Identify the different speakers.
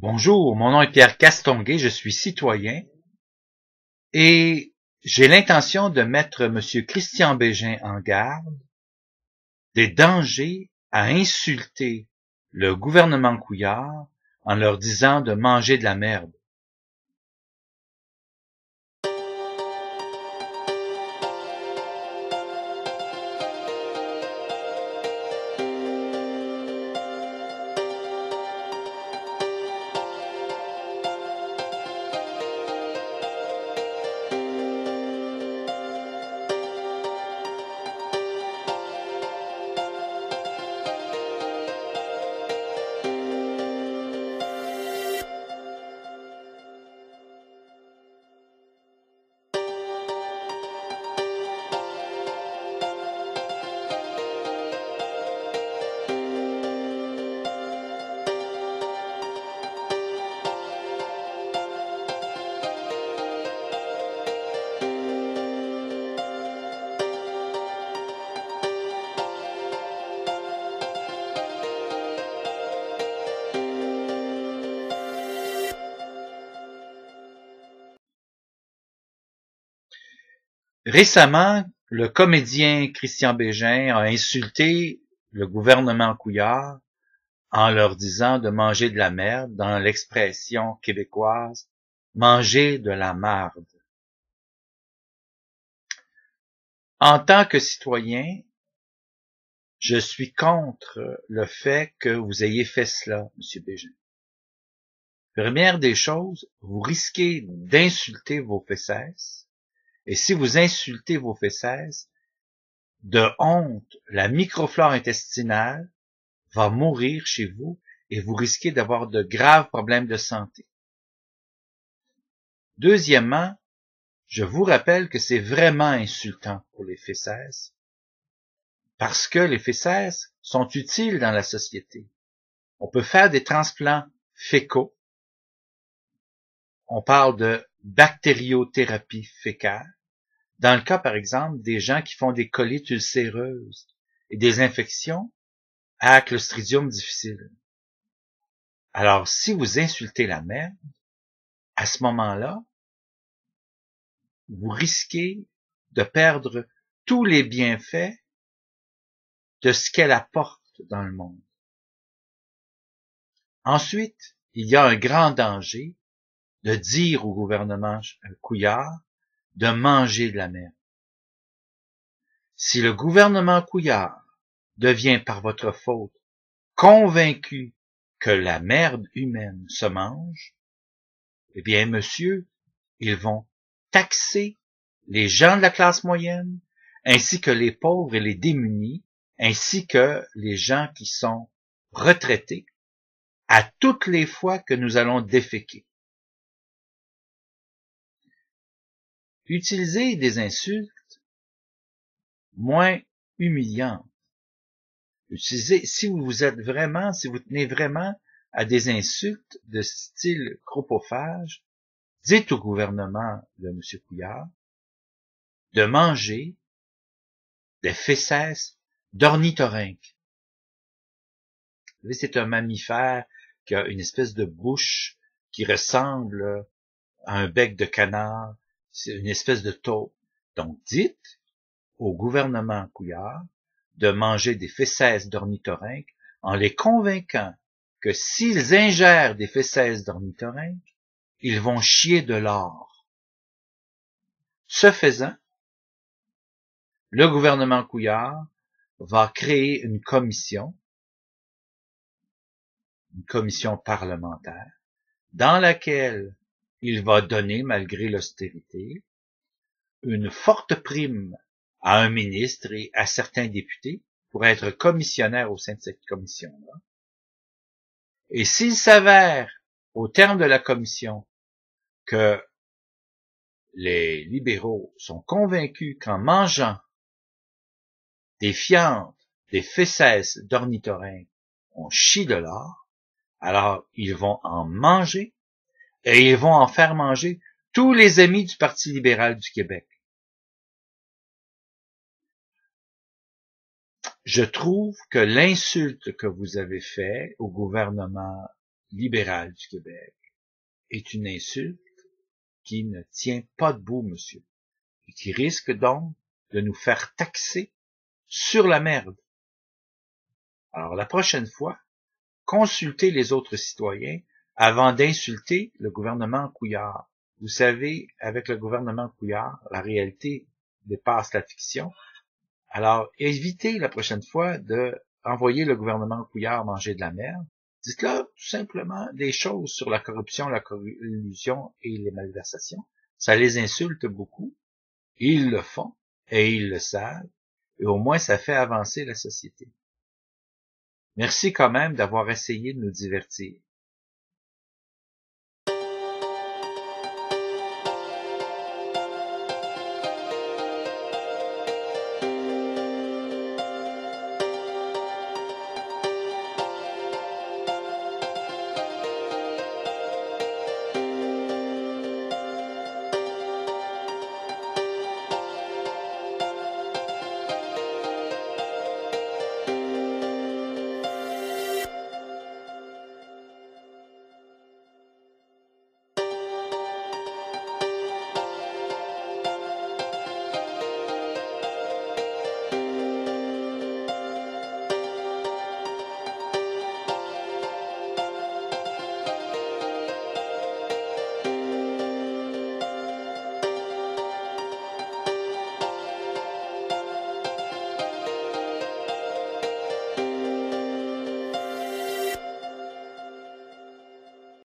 Speaker 1: Bonjour, mon nom est Pierre Castonguay, je suis citoyen et j'ai l'intention de mettre M. Christian Bégin en garde des dangers à insulter le gouvernement Couillard en leur disant de manger de la merde. Récemment, le comédien Christian Bégin a insulté le gouvernement Couillard en leur disant de manger de la merde, dans l'expression québécoise « manger de la marde ». En tant que citoyen, je suis contre le fait que vous ayez fait cela, M. Bégin. Première des choses, vous risquez d'insulter vos fesses. Et si vous insultez vos fesses, de honte, la microflore intestinale va mourir chez vous et vous risquez d'avoir de graves problèmes de santé. Deuxièmement, je vous rappelle que c'est vraiment insultant pour les fesses parce que les fesses sont utiles dans la société. On peut faire des transplants fécaux. On parle de bactériothérapie fécale. Dans le cas, par exemple, des gens qui font des colites ulcéreuses et des infections à Clostridium difficile. Alors, si vous insultez la merde, à ce moment-là, vous risquez de perdre tous les bienfaits de ce qu'elle apporte dans le monde. Ensuite, il y a un grand danger de dire au gouvernement Couillard de manger de la merde. Si le gouvernement Couillard devient par votre faute convaincu que la merde humaine se mange, eh bien, monsieur, ils vont taxer les gens de la classe moyenne, ainsi que les pauvres et les démunis, ainsi que les gens qui sont retraités, à toutes les fois que nous allons déféquer. Utilisez des insultes moins humiliantes. Utilisez, si vous tenez vraiment à des insultes de style chropophage, dites au gouvernement de M. Couillard de manger des fesses d'ornithorynque. Vous savez, c'est un mammifère qui a une espèce de bouche qui ressemble à un bec de canard. C'est une espèce de taupe. Donc, dites au gouvernement Couillard de manger des fesses d'ornithorynque en les convainquant que s'ils ingèrent des fesses d'ornithorynque, ils vont chier de l'or. Ce faisant, le gouvernement Couillard va créer une commission parlementaire, dans laquelle il va donner, malgré l'austérité, une forte prime à un ministre et à certains députés pour être commissionnaires au sein de cette commission-là. Et s'il s'avère, au terme de la commission, que les libéraux sont convaincus qu'en mangeant des fientes, des fesses d'ornithorynque, on chie de l'or, alors ils vont en manger et ils vont en faire manger tous les amis du Parti libéral du Québec. Je trouve que l'insulte que vous avez faite au gouvernement libéral du Québec est une insulte qui ne tient pas debout, monsieur, et qui risque donc de nous faire taxer sur la merde. Alors la prochaine fois, consultez les autres citoyens avant d'insulter le gouvernement Couillard. Vous savez, avec le gouvernement Couillard, la réalité dépasse la fiction. Alors, évitez la prochaine fois de envoyer le gouvernement Couillard manger de la merde. Dites-leur tout simplement des choses sur la corruption, la collusion et les malversations. Ça les insulte beaucoup. Ils le font et ils le savent. Et au moins, ça fait avancer la société. Merci quand même d'avoir essayé de nous divertir.